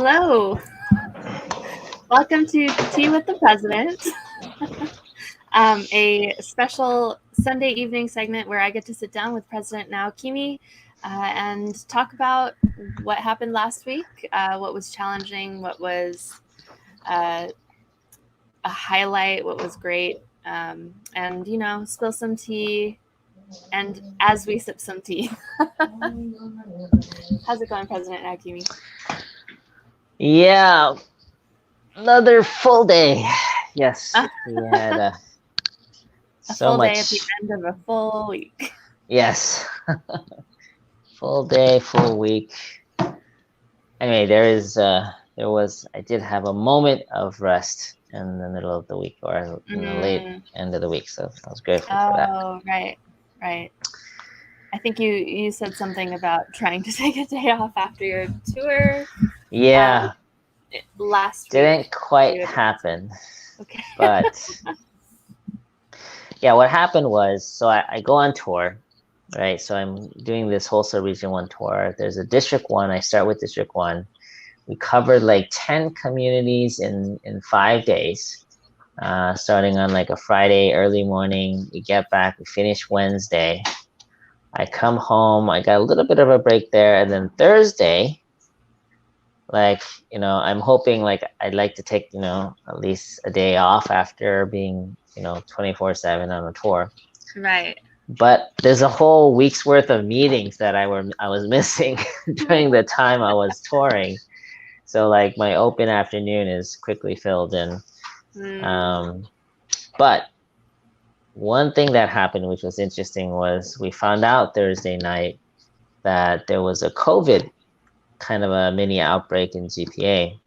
Hello. Welcome to Tea with the President, a special Sunday evening segment where I get to sit down with President Naokimi and talk about what happened last week, what was challenging, what was a highlight, what was great, and, spill some tea. And as we sip some tea. How's it going, President Naokimi? Yeah, another full day. Yes, we had a so full much. day at the end of a full week. Yes, full day, full week. Anyway, I did have a moment of rest in the middle of the week or in the late end of the week, so I was grateful for that. Oh, right. I think you said something about trying to take a day off after your tour. Yeah, last didn't week. quite happen. Okay. But yeah, what happened was, so I go on tour, right? So I'm doing this wholesale region 1 tour. There's a district 1. I start with district 1. We covered like 10 communities in 5 days, starting on like a Friday early morning. We get back, we finish Wednesday. I come home, I got a little bit of a break there, and then Thursday, I'm hoping I'd like to take, at least a day off after being, 24/7 on a tour. Right. But there's a whole week's worth of meetings that I was missing during the time I was touring. So my open afternoon is quickly filled in. But one thing that happened, which was interesting, was we found out Thursday night that there was a COVID kind of a mini outbreak in GPA,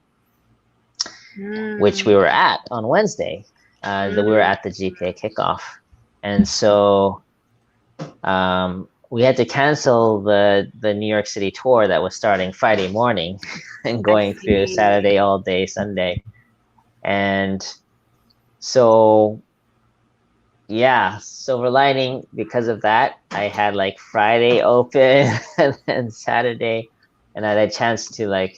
which we were at on Wednesday. We were at the GPA kickoff. And so we had to cancel the New York City tour that was starting Friday morning and going through Saturday all day, Sunday. And so, yeah, silver lining because of that, I had Friday open and then Saturday, and I had a chance to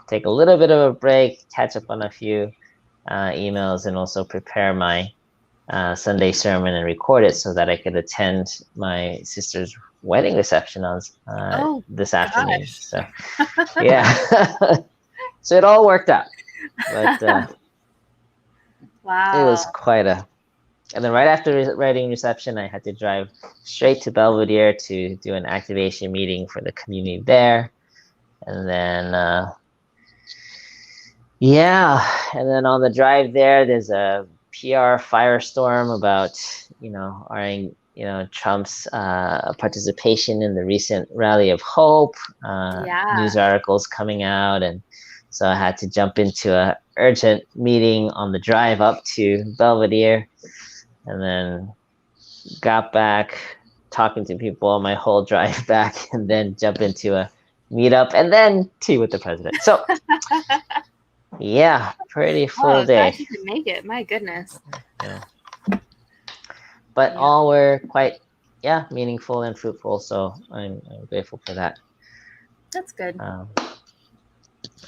take a little bit of a break, catch up on a few emails, and also prepare my Sunday sermon and record it so that I could attend my sister's wedding reception on this afternoon. So yeah, so it all worked out. But wow, it was quite a. And then right after wedding reception, I had to drive straight to Belvedere to do an activation meeting for the community there, and then and then on the drive there, there's a PR firestorm about Trump's participation in the recent Rally of Hope. News articles coming out, and so I had to jump into an urgent meeting on the drive up to Belvedere, and then got back talking to people on my whole drive back, and then jump into a meetup, and then tea with the president. So. Yeah, pretty full day. Glad you could make it. My goodness. Yeah. But all were quite, meaningful and fruitful. So I'm grateful for that. That's good.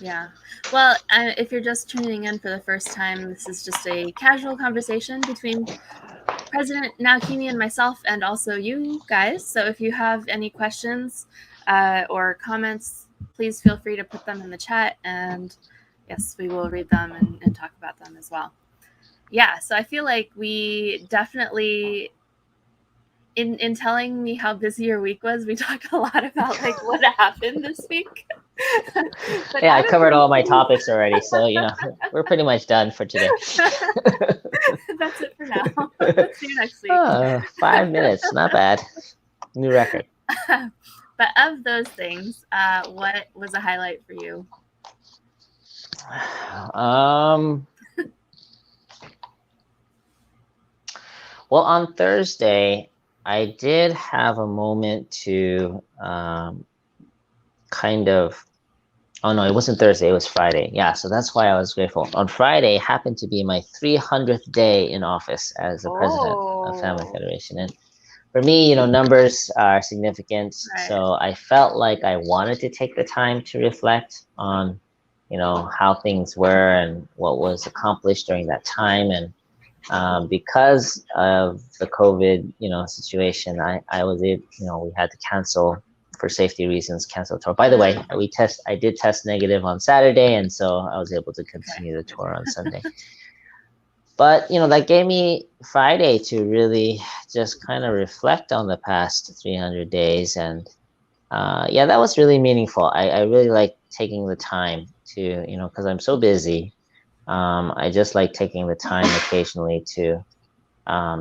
Yeah. Well, if you're just tuning in for the first time, this is just a casual conversation between President Naokimi and myself, and also you guys. So if you have any questions or comments, please feel free to put them in the chat, and yes, we will read them and talk about them as well. Yeah, so I feel like we definitely, in telling me how busy your week was, we talked a lot about what happened this week. Yeah, I covered all my topics already, so we're pretty much done for today. That's it for now. See you next week. 5 minutes, not bad. New record. But of those things, what was a highlight for you? Well, on Thursday, I did have a moment to kind of. Oh no, it wasn't Thursday. It was Friday. Yeah, so that's why I was grateful. On Friday happened to be my 300th day in office as the president of Family Federation, and for me, numbers are significant. Right. So I felt like I wanted to take the time to reflect on how things were and what was accomplished during that time. And because of the COVID, situation, I was able, we had to cancel for safety reasons, cancel the tour. By the way, I did test negative on Saturday, and so I was able to continue the tour on Sunday. But that gave me Friday to really just kind of reflect on the past 300 days, and that was really meaningful. I really like taking the time to, because I'm so busy. I just like taking the time occasionally to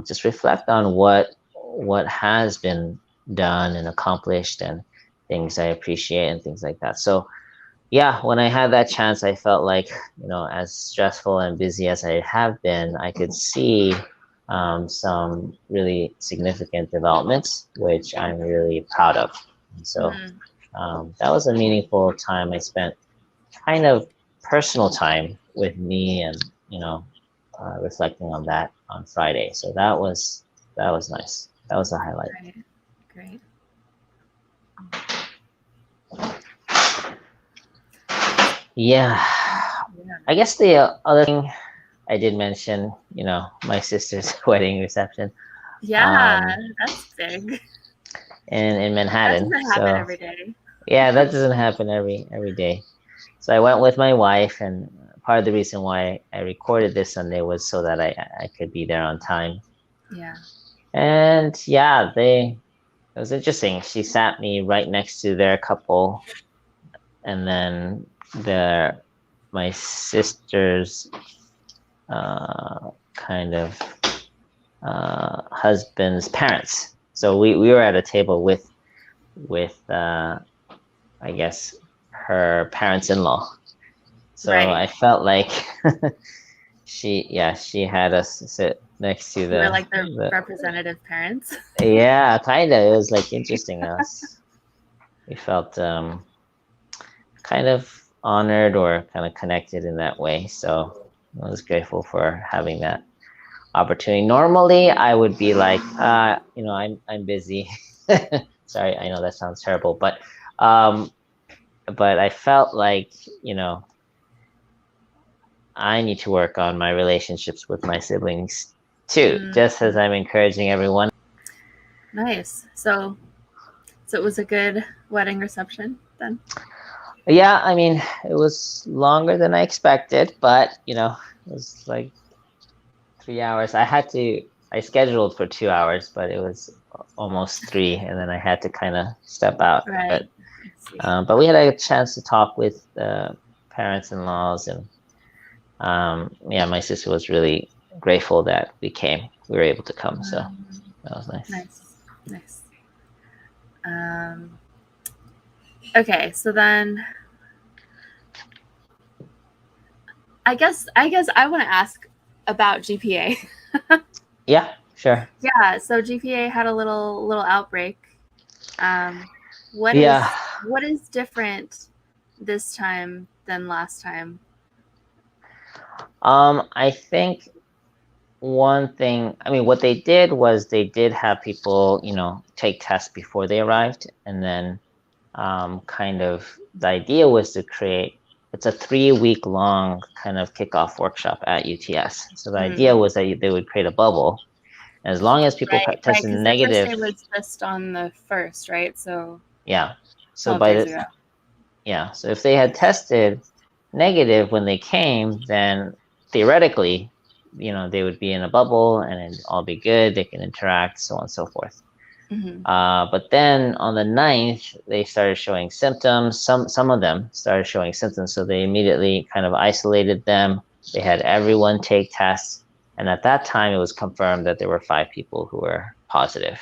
just reflect on what has been done and accomplished, and things I appreciate and things like that. So yeah, when I had that chance, I felt like, as stressful and busy as I have been, I could see some really significant developments, which I'm really proud of. And so that was a meaningful time I spent, kind of personal time with me, and reflecting on that on Friday. So that was nice. That was a highlight. Great. Yeah. I guess the other thing I did mention, my sister's wedding reception. Yeah, that's big. In Manhattan. That doesn't happen every day. Yeah, that doesn't happen every day. So I went with my wife, and part of the reason why I recorded this Sunday was so that I could be there on time. Yeah. And yeah, it was interesting. She sat me right next to their couple, and then my sister's kind of husband's parents. So we were at a table with I guess her parents-in-law. So I felt like she had us sit next to the like the representative parents. Yeah, kind of. It was like interesting. We felt kind of honored or kind of connected in that way. So I was grateful for having that opportunity. Normally, I would be like, I'm busy. Sorry, I know that sounds terrible, but I felt like, I need to work on my relationships with my siblings too, just as I'm encouraging everyone. Nice. So it was a good wedding reception then? Yeah, I mean, it was longer than I expected, but it was like 3 hours. I scheduled for 2 hours, but it was almost 3, and then I had to kind of step out. Right. But we had a chance to talk with the parents-in-laws, and my sister was really grateful that we were able to come. So that was nice. Nice. Okay, so then I guess I want to ask about GPA. Yeah, sure. Yeah, so GPA had a little outbreak. What is different this time than last time? I think one thing, what they did was they did have people, take tests before they arrived, and then kind of the idea was to it's a 3-week long kind of kickoff workshop at UTS. So the idea was that they would create a bubble. As long as people tested negative. The first day was just on the 1st, right? So yeah. So so if they had tested negative when they came, then theoretically, they would be in a bubble and it'd all be good. They can interact, so on and so forth. But then on the 9th, they started showing symptoms. Some of them started showing symptoms, so they immediately kind of isolated them. They had everyone take tests, and at that time, it was confirmed that there were 5 people who were positive.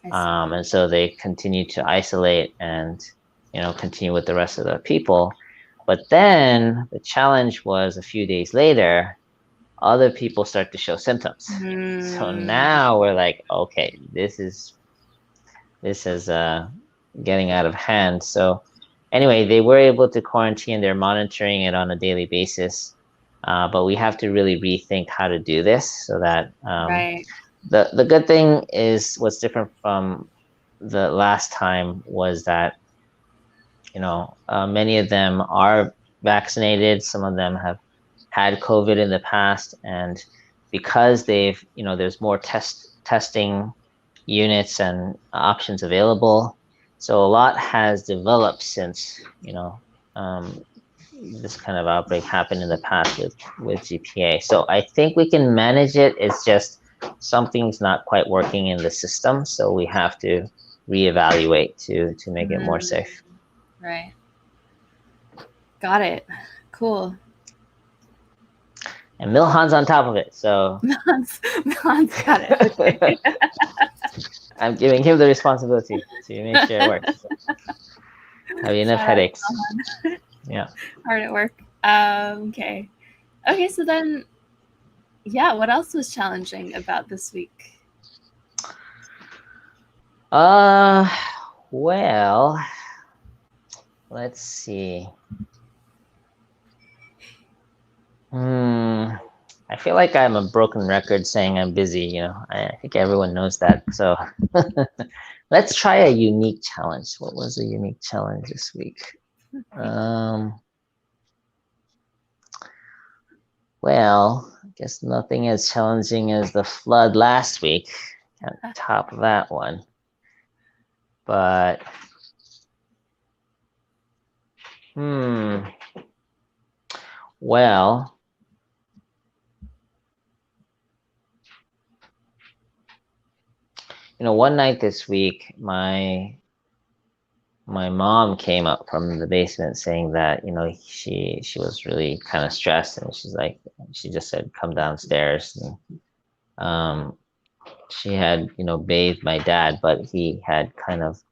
And so they continued to isolate and continue with the rest of the people. But then the challenge was a few days later, other people start to show symptoms. So now we're like, okay, this is getting out of hand. So anyway, they were able to quarantine. They're monitoring it on a daily basis. But we have to really rethink how to do this so that the good thing is what's different from the last time was that, many of them are vaccinated. Some of them have had COVID in the past, and because they've, there's more testing units and options available. So a lot has developed since, this kind of outbreak happened in the past with GPA. So I think we can manage it. It's just something's not quite working in the system, so we have to reevaluate to make it more safe. Right. Got it. Cool. And Milhan's on top of it, so Milhan's got it. Okay. I'm giving him the responsibility to make sure it works. Have enough headaches. Yeah. Hard at work. Okay. Okay, so then, yeah, what else was challenging about this week? Well, let's see. I feel like I'm a broken record saying I'm busy, I think everyone knows that. So let's try a unique challenge. What was a unique challenge this week? Well, I guess nothing as challenging as the flood last week. Can't top that one. But, well, one night this week, my mom came up from the basement saying that, she was really kind of stressed, and she just said, come downstairs. And she had, bathed my dad, but he had kind of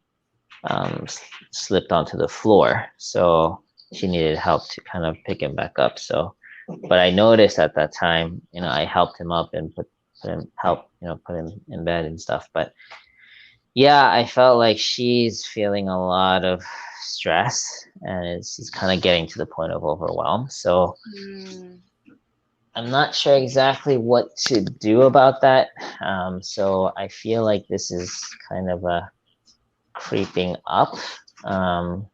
slipped onto the floor. So she needed help to kind of pick him back up. So, but I noticed at that time, I helped him up and put him in bed and stuff. But yeah, I felt like she's feeling a lot of stress, and she's kind of getting to the point of overwhelm. So I'm not sure exactly what to do about that. So I feel like this is kind of a creeping up. And,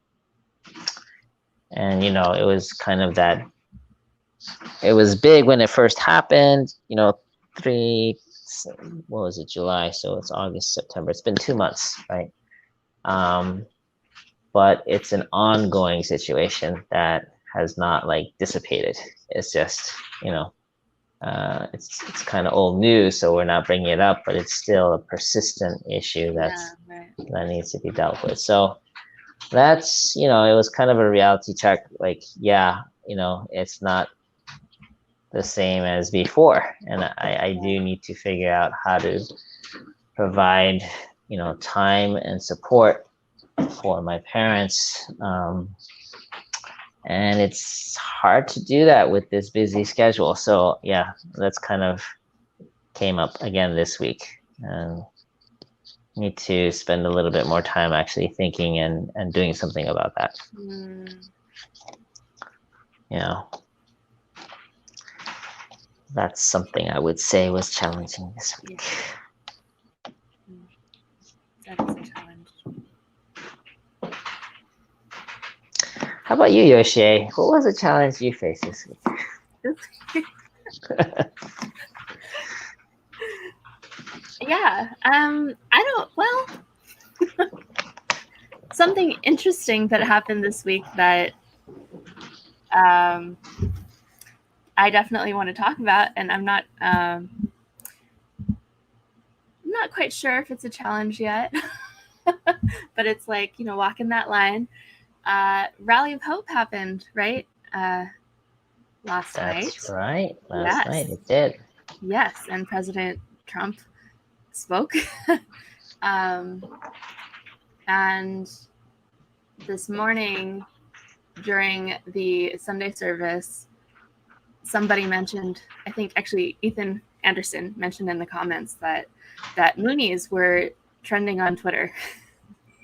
it was kind of that, it was big when it first happened, what was it, July? So it's August, September. It's been 2 months, right? But it's an ongoing situation that has not dissipated. It's just, it's kind of old news, so we're not bringing it up, but it's still a persistent issue that needs to be dealt with. So that's, it was kind of a reality check. It's not the same as before, and I do need to figure out how to provide, time and support for my parents. And it's hard to do that with this busy schedule. So yeah, that's kind of came up again this week, and need to spend a little bit more time actually thinking and doing something about that. That's something I would say was challenging this week. That is a challenge. How about you, Yoshie? What was a challenge you faced this week? Yeah, something interesting that happened this week that I definitely want to talk about, and I'm not quite sure if it's a challenge yet, but it's walking that line. Rally of Hope happened, right? Last night. That's right. Last night it did. Yes, and President Trump spoke. And this morning during the Sunday service, somebody mentioned, I think actually Ethan Anderson mentioned in the comments that Moonies were trending on Twitter.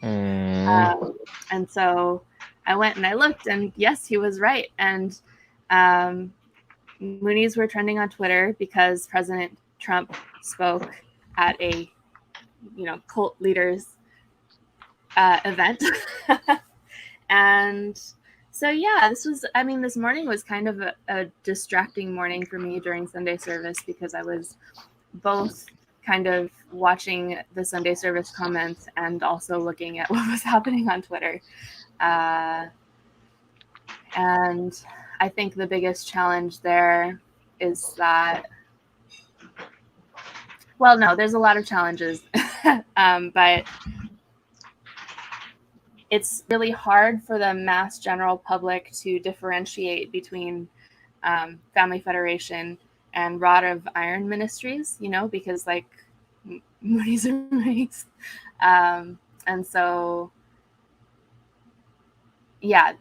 And so I went and I looked, and yes, he was right. And Moonies were trending on Twitter because President Trump spoke at a cult leaders event. And So yeah, this morning was kind of a distracting morning for me during Sunday service because I was both kind of watching the Sunday service comments and also looking at what was happening on Twitter. And I think the biggest challenge there is that, well, no, there's a lot of challenges, but it's really hard for the mass general public to differentiate between Family Federation and Rod of Iron Ministries, because like Moonies are Moonies. And so, yeah,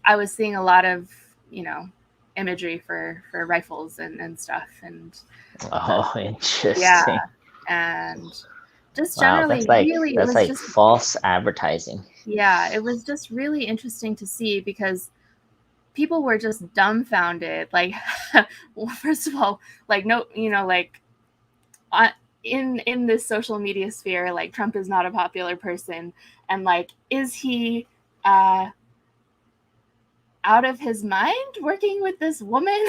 I was seeing a lot of, imagery for rifles and stuff. And interesting. Yeah. And just Wow, generally, that's like false advertising. Yeah, it was just really interesting to see because people were just dumbfounded. Like, well, first of all, like, no, like, in this social media sphere, like, Trump is not a popular person, and like, is he out of his mind working with this woman?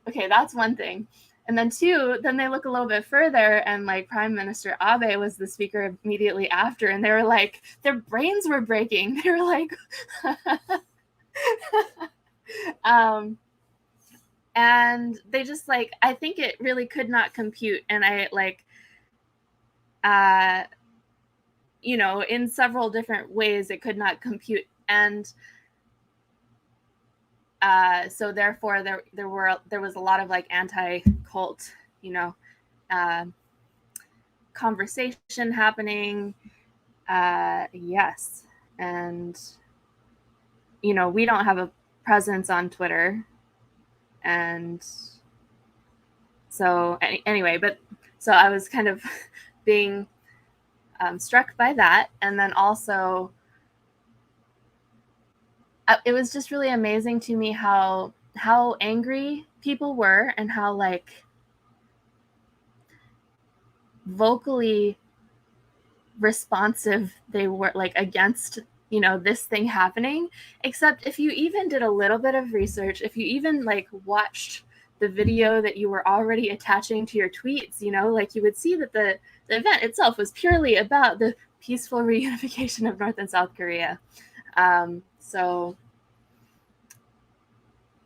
Okay, that's one thing. And then two, then they look a little bit further, and like Prime Minister Abe was the speaker immediately after, and they were like, their brains were breaking. They were like, and they just like, I think it really could not compute. And I like, in several different ways, it could not compute. And so therefore there was a lot of like anti-cult, conversation happening. Yes. And, we don't have a presence on Twitter. And so anyway, but so I was kind of being struck by that. And then also, it was just really amazing to me how angry people were and how like vocally responsive they were, like, against this thing happening. Except if you even did a little bit of research, if you even like watched the video that you were already attaching to your tweets, like, you would see that the event itself was purely about the peaceful reunification of North and South Korea. So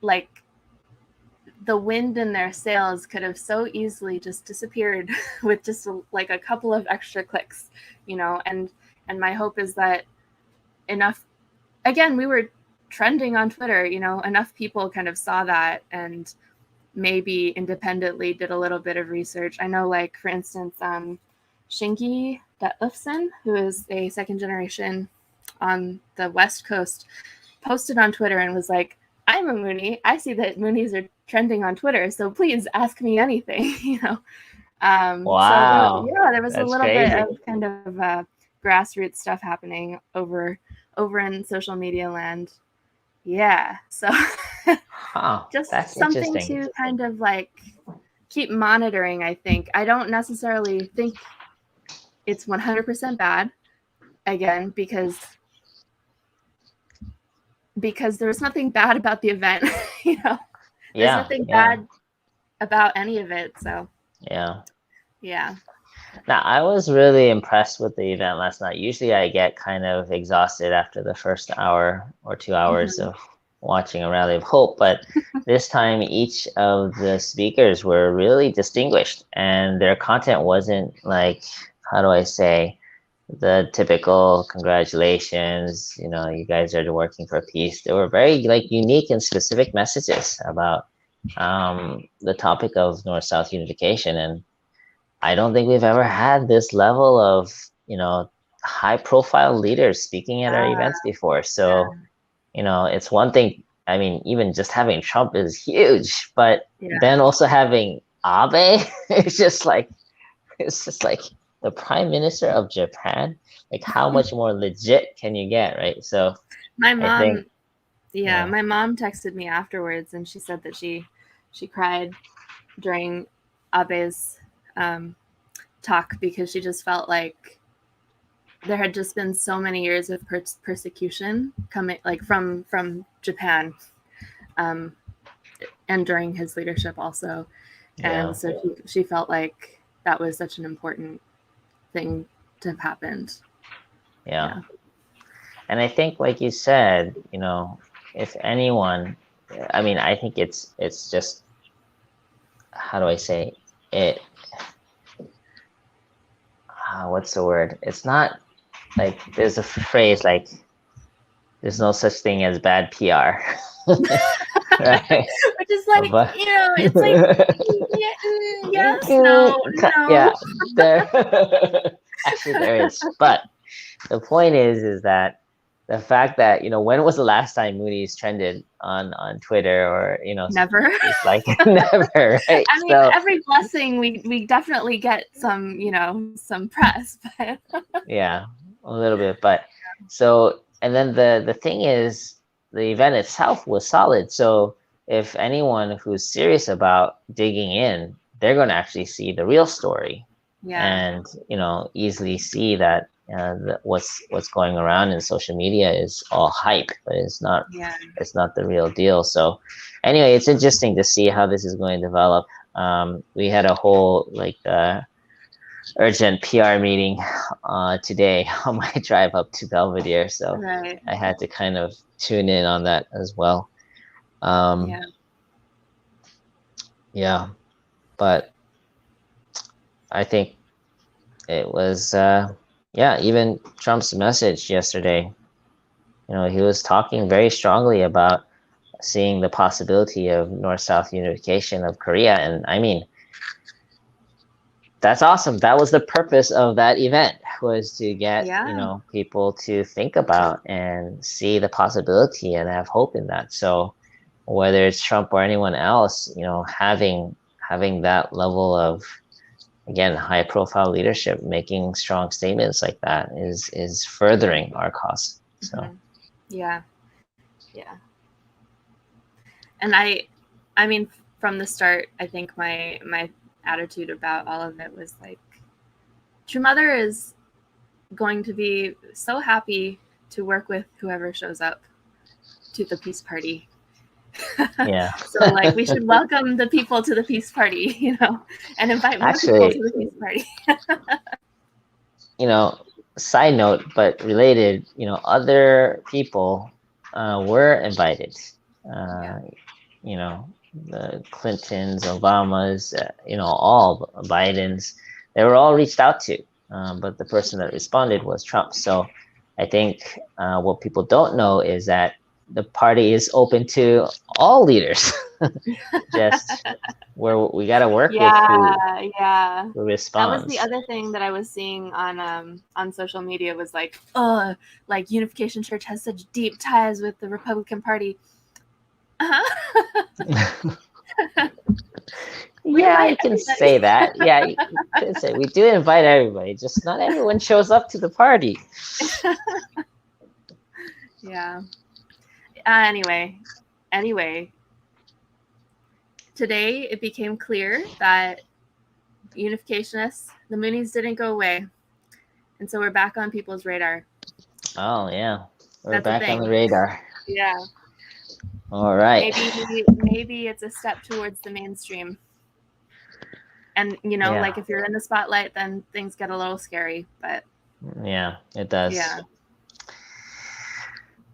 like, the wind in their sails could have so easily just disappeared with just like a couple of extra clicks, and my hope is that enough, again, we were trending on Twitter, enough people kind of saw that and maybe independently did a little bit of research. I know, like, for instance, Shinki Detlefsen, who is a second generation on the West Coast, posted on Twitter and was like, I'm a Moonie. I see that Moonies are trending on Twitter, so please ask me anything, Wow. So there was a little bit of kind of grassroots stuff happening over in social media land. Yeah, so just something to kind of like keep monitoring. I think I don't necessarily think it's 100% bad, again, because there was nothing bad about the event. There's nothing bad about any of it. So yeah. Now, I was really impressed with the event last night. Usually I get kind of exhausted after the first hour or 2 hours of watching a rally of hope, but this time each of the speakers were really distinguished, and their content wasn't like, how do I say, the typical congratulations, you guys are working for peace. They were very like unique and specific messages about the topic of North-South unification. And I don't think we've ever had this level of, high profile leaders speaking at our events before. So, it's one thing. I mean, even just having Trump is huge, but then also having Abe, it's just like the Prime Minister of Japan. Like, how much more legit can you get, right? So my mom texted me afterwards, and she said that she cried during Abe's talk because she just felt like there had just been so many years of persecution coming, like from Japan, and during his leadership also, and so she felt like that was such an important thing to have happened. Yeah. And I think, like you said, you know, if anyone, I mean, I think it's just, how do I say it? What's the word? It's not like, there's a phrase like, there's no such thing as bad PR. Right? Which is like, But, you know, it's like, yes, no. Yeah, there. Actually, there is. But the point is that the fact that, you know, when was the last time Moonies trended on Twitter, or, you know, never. It's like never, right? I mean, so, every blessing we definitely get some, you know, some press, but yeah, a little bit. But so, and then the thing is, the event itself was solid. So if anyone who's serious about digging in, they're going to actually see the real story, and, you know, easily see that what's going around in social media is all hype, but it's not the real deal. So anyway, it's interesting to see how this is going to develop. We had a whole like urgent PR meeting today on my drive up to Belvedere, so I had to kind of tune in on that as well. Yeah, but I think it was even Trump's message yesterday, you know, he was talking very strongly about seeing the possibility of North-South unification of Korea. And I mean, that's awesome. That was the purpose of that event, was to get, you know, people to think about and see the possibility and have hope in that. So whether it's Trump or anyone else, you know, having that level of, again, high profile leadership, making strong statements like that is furthering our cause. So yeah. And I mean, from the start, I think my attitude about all of it was like, True Mother is going to be so happy to work with whoever shows up to the peace party. Yeah. So like, we should welcome the people to the peace party, you know, and invite more people to the peace party. You know, side note, but related, you know, other people were invited. You know, the Clintons, Obamas, you know, all Bidens, they were all reached out to, but the person that responded was Trump. So I think what people don't know is that the party is open to all leaders. Just where we got to work with who responds. That was the other thing that I was seeing on social media, was like, oh, like Unification Church has such deep ties with the Republican Party. Yeah, you can say that. Yeah, you can say we do invite everybody, just not everyone shows up to the party. Yeah. Anyway, today it became clear that unificationists, the Moonies, didn't go away, and so we're back on people's radar. Oh yeah, we're back on the radar. Yeah. All right. Maybe it's a step towards the mainstream. And, you know, like if you're in the spotlight, then things get a little scary, but yeah, it does. Yeah.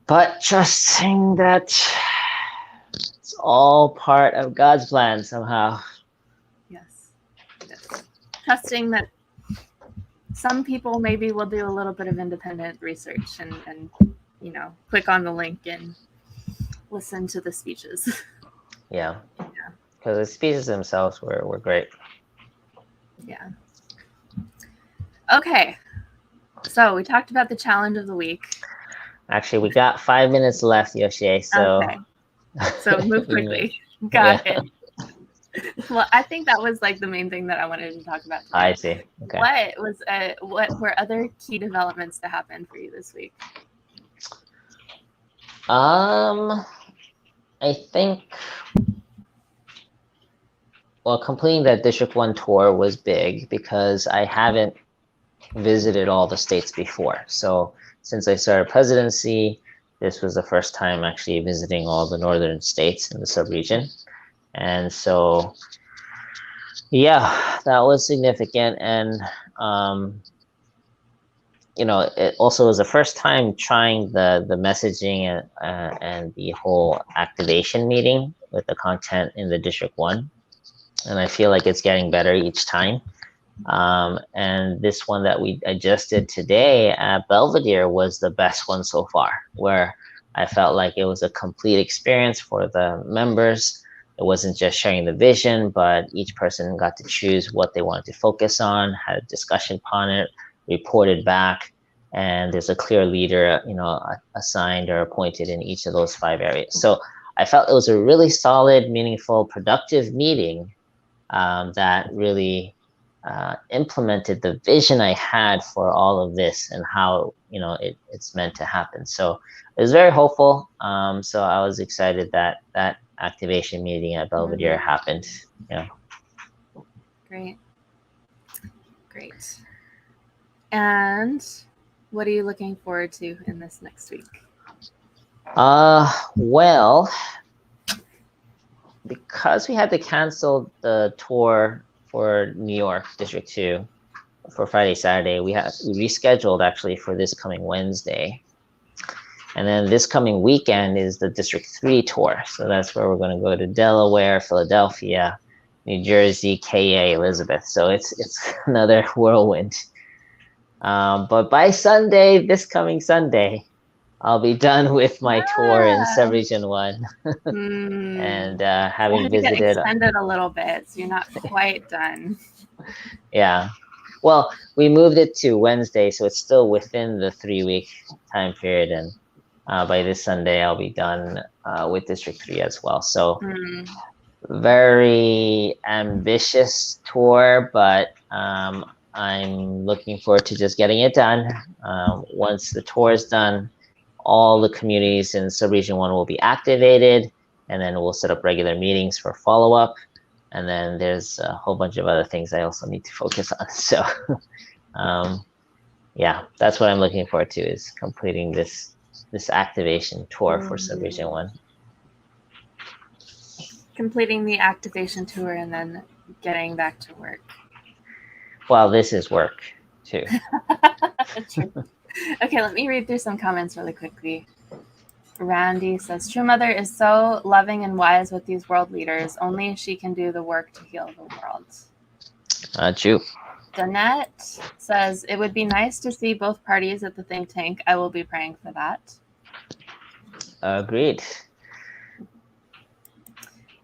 But trusting that it's all part of God's plan somehow. Yes. Trusting that some people maybe will do a little bit of independent research and you know, click on the link and listen to the speeches. Yeah. Because the speeches themselves were great. Yeah. Okay. So we talked about the challenge of the week. Actually, we got 5 minutes left, Yoshie. So, so move quickly. Got it. Well, I think that was like the main thing that I wanted to talk about today. I see. Okay. What were other key developments to happen for you this week? I think, well, completing that District 1 tour was big because I haven't visited all the states before. So since I started presidency, this was the first time actually visiting all the northern states in the sub-region. And so, yeah, that was significant. And, it also was the first time trying the messaging and the whole activation meeting with the content in the District 1. And I feel like it's getting better each time. And this one that I just did today at Belvedere was the best one so far, where I felt like it was a complete experience for the members. It wasn't just sharing the vision, but each person got to choose what they wanted to focus on, had a discussion upon it, reported back, and there's a clear leader, assigned or appointed in each of those 5 areas. So I felt it was a really solid, meaningful, productive meeting that really implemented the vision I had for all of this and how it's meant to happen. So it was very hopeful. So I was excited that that activation meeting at Belvedere happened. Yeah. Great. And what are you looking forward to in this next week? Well, because we had to cancel the tour for New York District 2 for Friday, Saturday, we rescheduled actually for this coming Wednesday. And then this coming weekend is the District 3 tour. So that's where we're going to go to Delaware, Philadelphia, New Jersey, KA, Elizabeth. So it's another whirlwind. But by Sunday, this coming Sunday, I'll be done with my tour in Sub-Region 1. And having visited... get extended a little bit, so you're not quite done. Yeah. Well, we moved it to Wednesday, so it's still within the 3-week time period. And by this Sunday, I'll be done with District 3 as well. So very ambitious tour, but I'm looking forward to just getting it done. Once the tour is done, all the communities in Sub-Region 1 will be activated, and then we'll set up regular meetings for follow-up. And then there's a whole bunch of other things I also need to focus on. So yeah, that's what I'm looking forward to, is completing this activation tour for Sub-Region 1. Completing the activation tour and then getting back to work. Well, this is work too. Okay, let me read through some comments really quickly. Randy says, True Mother is so loving and wise with these world leaders. Only she can do the work to heal the world. True. Danette says, it would be nice to see both parties at the think tank. I will be praying for that. Agreed.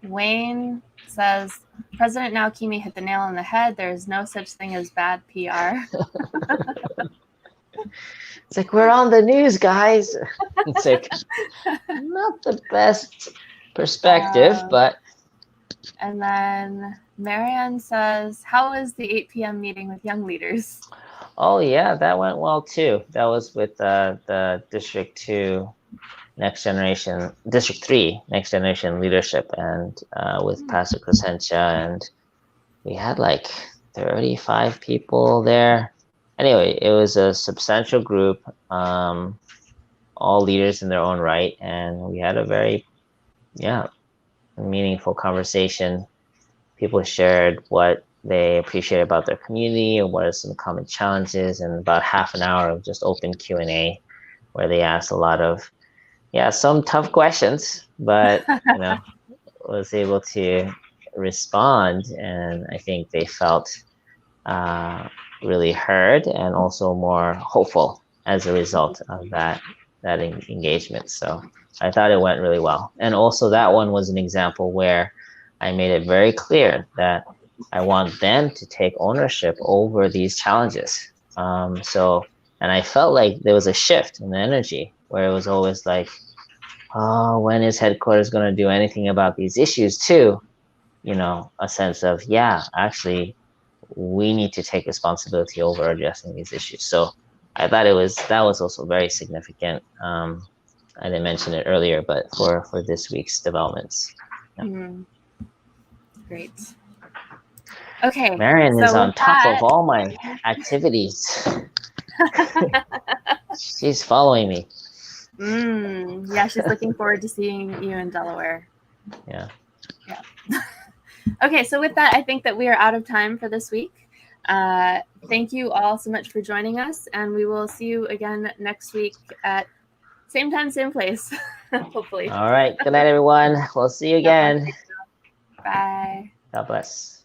Wayne says, President Naokimi hit the nail on the head. There is no such thing as bad PR. It's like, we're on the news, guys. It's like, not the best perspective, but... And then Marianne says, how was the 8 p.m. meeting with young leaders? Oh, yeah, that went well, too. That was with the District 2 Next Generation, District 3 Next Generation Leadership, and with Pastor Crescentia, and we had like 35 people there. Anyway, it was a substantial group, all leaders in their own right, and we had a very, meaningful conversation. People shared what they appreciate about their community and what are some common challenges, and about half an hour of just open Q&A where they asked a lot of, some tough questions, but, was able to respond, and I think they felt really heard and also more hopeful as a result of that engagement. So I thought it went really well. And also that one was an example where I made it very clear that I want them to take ownership over these challenges. And I felt like there was a shift in the energy where it was always like, oh, when is headquarters going to do anything about these issues too? A sense of, actually, we need to take responsibility over addressing these issues. So I thought that was also very significant. I didn't mention it earlier, but for this week's developments. Great. Okay. Marion is so on with top that, of all my activities. She's following me. Yeah, she's looking forward to seeing you in Delaware. Yeah. Okay, so with that, I think that we are out of time for this week. Thank you all so much for joining us, and we will see you again next week at same time, same place, hopefully. All right. Good night, everyone. We'll see you again. Bye. God bless.